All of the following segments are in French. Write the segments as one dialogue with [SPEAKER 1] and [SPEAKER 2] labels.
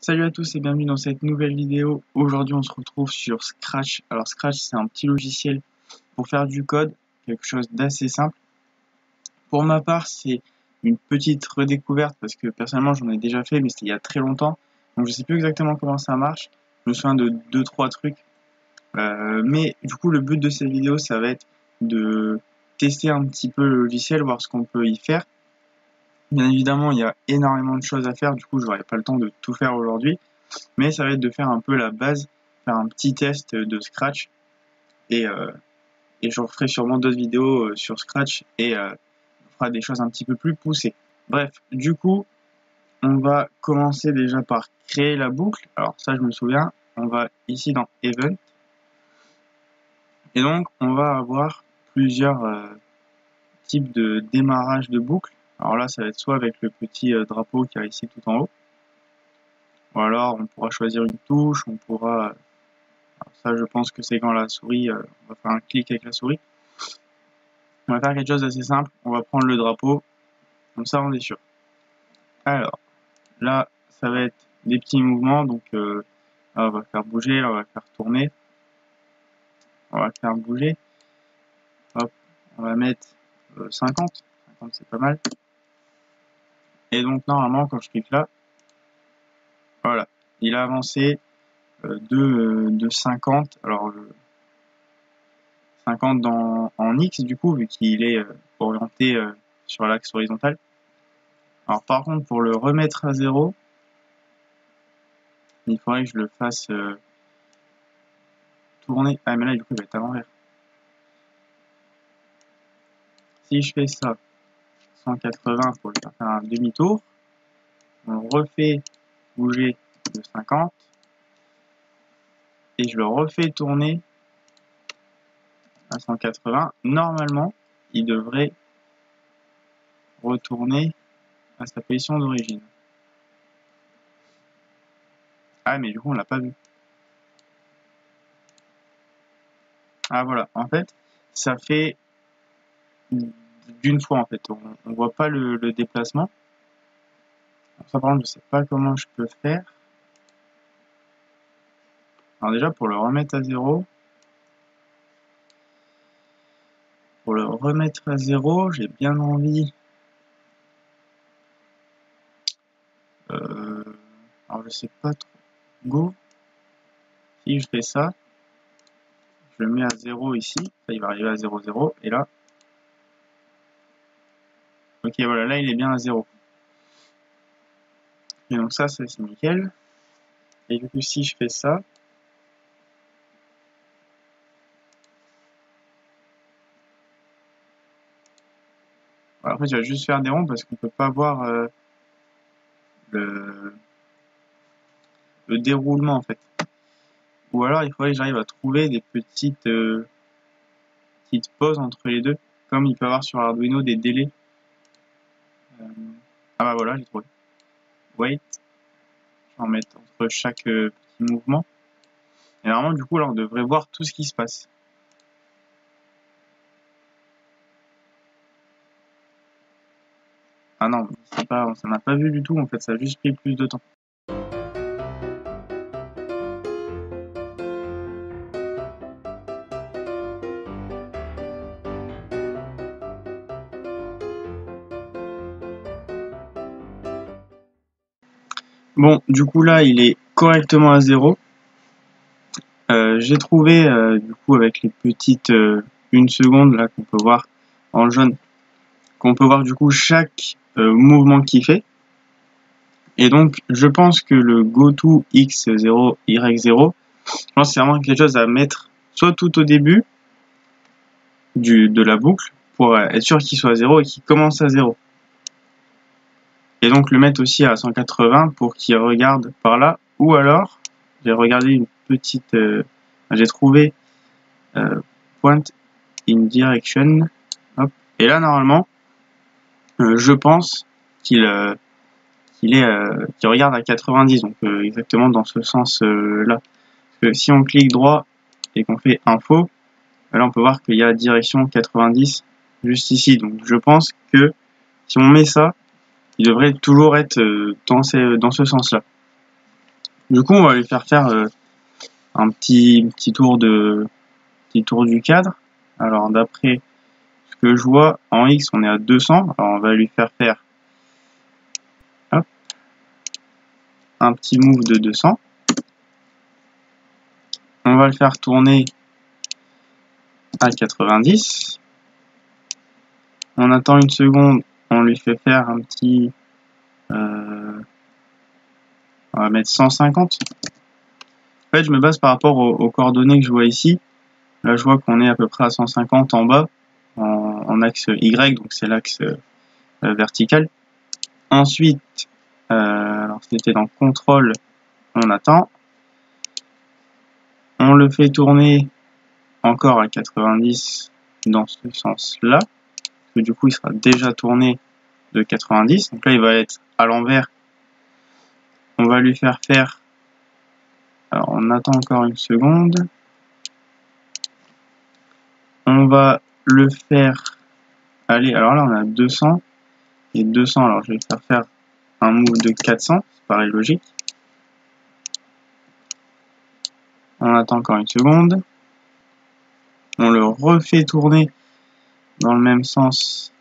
[SPEAKER 1] Salut à tous et bienvenue dans cette nouvelle vidéo. Aujourd'hui on se retrouve sur Scratch. Alors Scratch c'est un petit logiciel pour faire du code, quelque chose d'assez simple. Pour ma part c'est une petite redécouverte parce que personnellement j'en ai déjà fait mais c'était il y a très longtemps. Donc je sais plus exactement comment ça marche. Je me souviens de 2-3 trucs. Mais du coup le but de cette vidéo ça va être de tester un petit peu le logiciel, voir ce qu'on peut y faire. Bien évidemment il y a énormément de choses à faire, du coup j'aurai pas le temps de tout faire aujourd'hui. Mais ça va être de faire un peu la base, faire un petit test de Scratch et je referai sûrement d'autres vidéos sur Scratch et on fera des choses un petit peu plus poussées. Bref, du coup, on va commencer déjà par créer la boucle. Alors ça, je me souviens, on va ici dans Event et donc on va avoir plusieurs types de démarrage de boucle. Alors là, ça va être soit avec le petit drapeau qui est ici tout en haut, ou alors on pourra choisir une touche, on pourra ça, je pense que c'est quand la souris, on va faire un clic avec la souris. On va faire quelque chose d'assez simple. On va prendre le drapeau. Comme ça, on est sûr. Alors, là, ça va être des petits mouvements. Donc, là, on va faire bouger. Là, on va faire tourner. On va faire bouger. Hop, on va mettre 50. 50, c'est pas mal. Et donc, normalement, quand je clique là, voilà, il a avancé de 50. Alors, 50 en X, du coup, vu qu'il est orienté sur l'axe horizontal. Alors par contre, pour le remettre à 0, il faudrait que je le fasse tourner. Ah mais là du coup il va être à l'envers. Si je fais ça, 180 pour lui faire un demi-tour, on refait bouger de 50 et je le refais tourner à 180. Normalement, il devrait retourner à sa position d'origine. Ah mais du coup on l'a pas vu. Ah voilà, en fait, ça fait d'une fois en fait, on voit pas le déplacement. Ça par contre je sais pas comment je peux faire. Alors déjà pour le remettre à 0, j'ai bien envie. Alors je sais pas trop. Go. Si je fais ça, je le mets à 0 ici, ça, il va arriver à 0, 0, et là. Ok voilà, là il est bien à 0. Et donc ça c'est nickel. Et du coup si je fais ça, voilà, après je vais juste faire des ronds parce qu'on peut pas voir le déroulement en fait. Ou alors il faudrait que j'arrive à trouver des petites pauses entre les deux, comme il peut y avoir sur Arduino des délais. Ah bah voilà, j'ai trouvé. Wait, je vais en mettre entre chaque petit mouvement. Et normalement du coup là on devrait voir tout ce qui se passe. Ah non, pas, ça m'a pas vu du tout en fait, ça a juste pris plus de temps. Bon, du coup là il est correctement à 0. J'ai trouvé du coup avec les petites 1 seconde là qu'on peut voir en jaune, qu'on peut voir du coup chaque mouvement qu'il fait. Et donc je pense que le goto x0, y0, je pense que c'est vraiment quelque chose à mettre soit tout au début de la boucle pour être sûr qu'il soit à 0 et qu'il commence à 0. Et donc le mettre aussi à 180 pour qu'il regarde par là. Ou alors, j'ai regardé une petite... j'ai trouvé point in direction. Hop. Et là, normalement, je pense qu'il regarde à 90, donc exactement dans ce sens-là. Parce que si on clique droit et qu'on fait info, là on peut voir qu'il y a direction 90 juste ici. Donc je pense que si on met ça, il devrait toujours être dans ce sens-là. Du coup, on va lui faire faire un petit tour du cadre. Alors d'après ce que je vois, en X on est à 200. Alors on va lui faire faire hop, un petit move de 200. On va le faire tourner à 90. On attend une seconde, on lui fait faire un petit... on va mettre 150. En fait, je me base par rapport aux coordonnées que je vois ici. Là, je vois qu'on est à peu près à 150 en bas, en axe Y, donc c'est l'axe vertical. Ensuite, alors c'était dans contrôle, on attend. On le fait tourner encore à 90 dans ce sens-là, parce que du coup, il sera déjà tourné de 90. Donc là, il va être à l'envers. On va lui faire faire... Alors, on attend encore une seconde. On va le faire... Allez, alors là, on a 200 et 200. Alors, je vais faire faire un move de 400. Ça paraît logique. On attend encore une seconde. On le refait tourner dans le même sens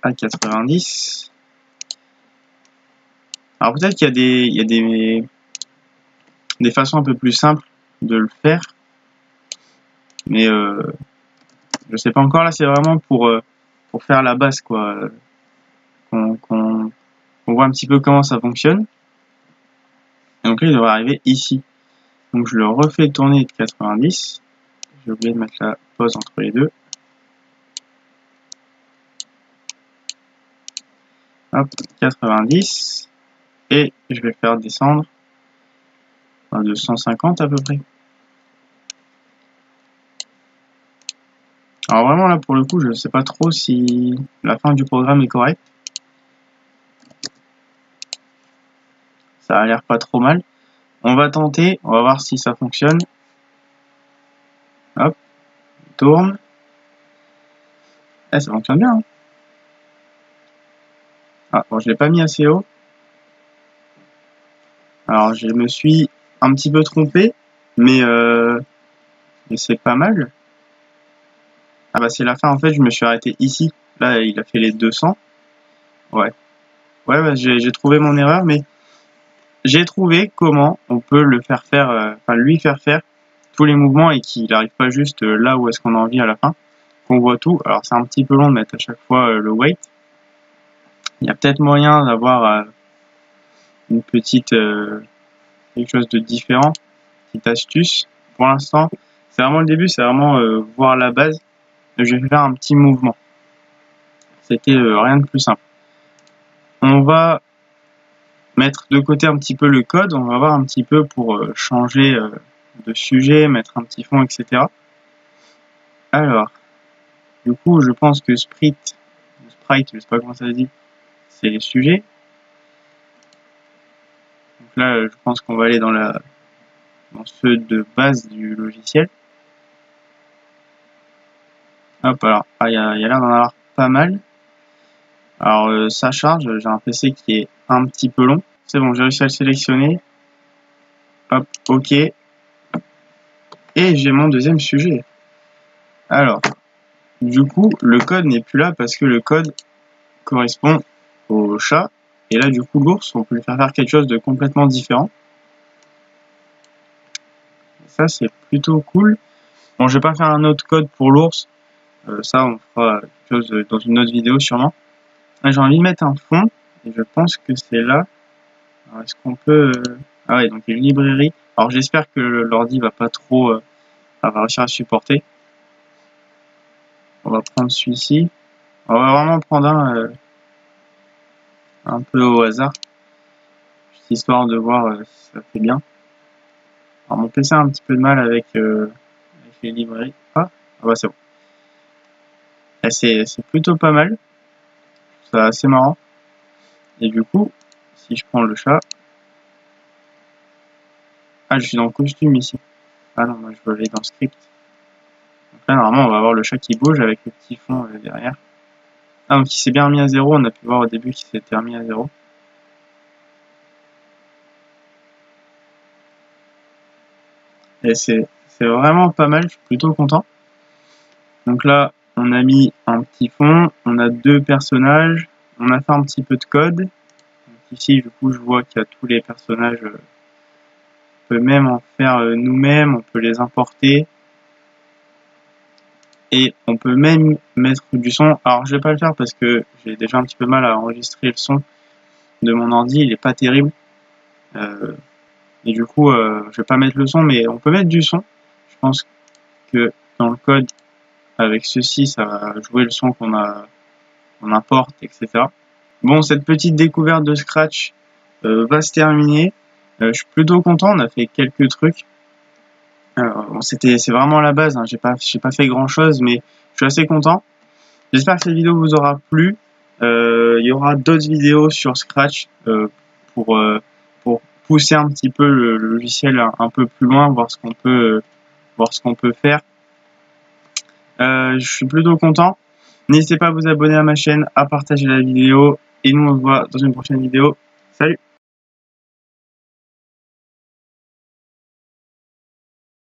[SPEAKER 1] à 90. Alors peut-être qu'il y a des façons un peu plus simples de le faire. Mais je sais pas encore. Là, c'est vraiment pour faire la base, quoi. Qu'on voit un petit peu comment ça fonctionne. Et donc là, il devrait arriver ici. Donc je le refais tourner de 90. J'ai oublié de mettre la pause entre les deux. Hop, 90. Et je vais le faire descendre de 150 à peu près. Alors vraiment là pour le coup je ne sais pas trop si la fin du programme est correcte. Ça a l'air pas trop mal. On va tenter, on va voir si ça fonctionne. Hop, on tourne. Eh, ça fonctionne bien. Hein. Ah bon, je l'ai pas mis assez haut. Alors je me suis un petit peu trompé, mais c'est pas mal. Ah bah c'est la fin en fait, je me suis arrêté ici. Là il a fait les 200. Ouais. Ouais, bah, j'ai trouvé mon erreur, mais j'ai trouvé comment on peut le faire faire, enfin lui faire faire tous les mouvements et qu'il n'arrive pas juste là où est-ce qu'on a envie à la fin, qu'on voit tout. Alors c'est un petit peu long de mettre à chaque fois le weight. Il y a peut-être moyen d'avoir une petite quelque chose de différent, petite astuce. Pour l'instant, c'est vraiment le début, c'est vraiment voir la base. Je vais faire un petit mouvement. C'était rien de plus simple. On va mettre de côté un petit peu le code, on va voir un petit peu pour changer de sujet, mettre un petit fond, etc. Alors, du coup, je pense que sprite, je sais pas comment ça se dit, c'est les sujets. Donc là, je pense qu'on va aller dans ceux de base du logiciel. Hop, alors, il y a l'air d'en avoir pas mal. Alors, ça charge, j'ai un PC qui est un petit peu long. C'est bon, j'ai réussi à le sélectionner. Hop, OK. Et j'ai mon deuxième sujet. Alors, du coup, le code n'est plus là parce que le code correspond au chat. Et là, du coup, l'ours, on peut lui faire quelque chose de complètement différent. Ça, c'est plutôt cool. Bon, je vais pas faire un autre code pour l'ours. Ça, on fera quelque chose dans une autre vidéo sûrement. J'ai envie de mettre un fond. Et je pense que c'est là. Est-ce qu'on peut... Ah ouais, donc une librairie. Alors, j'espère que l'ordi va pas trop... va réussir à supporter. On va prendre celui-ci. On va vraiment prendre un peu au hasard. Juste histoire de voir si ça fait bien. Alors, mon PC a un petit peu de mal avec les librairies. Ah bah c'est bon. C'est plutôt pas mal. C'est assez marrant. Et du coup, si je prends le chat... Ah, je suis dans le costume ici. Ah non, moi je veux aller dans script. Donc là, normalement, on va avoir le chat qui bouge avec le petit fond derrière. Ah, donc il s'est bien remis à 0. On a pu voir au début qu'il s'était remis à 0. et c'est vraiment pas mal, je suis plutôt content. Donc là, on a mis un petit fond, on a 2 personnages, on a fait un petit peu de code. Donc ici, du coup, je vois qu'il y a tous les personnages. On peut même en faire nous-mêmes, on peut les importer. Et on peut même mettre du son. Alors, je vais pas le faire parce que j'ai déjà un petit peu mal à enregistrer le son de mon ordi, il est pas terrible. Et du coup, je vais pas mettre le son, mais on peut mettre du son. Je pense que dans le code, avec ceci, ça va jouer le son qu'on importe, etc. Bon, cette petite découverte de Scratch va se terminer. Je suis plutôt content, on a fait quelques trucs. Bon, c'est vraiment la base, hein. J'ai pas fait grand chose, mais je suis assez content. J'espère que cette vidéo vous aura plu. Il y aura d'autres vidéos sur Scratch pour, euh, pour pousser un petit peu le logiciel un peu plus loin, voir ce qu'on peut faire. Je suis plutôt content. N'hésitez pas à vous abonner à ma chaîne, à partager la vidéo, et nous on se voit dans une prochaine vidéo. Salut!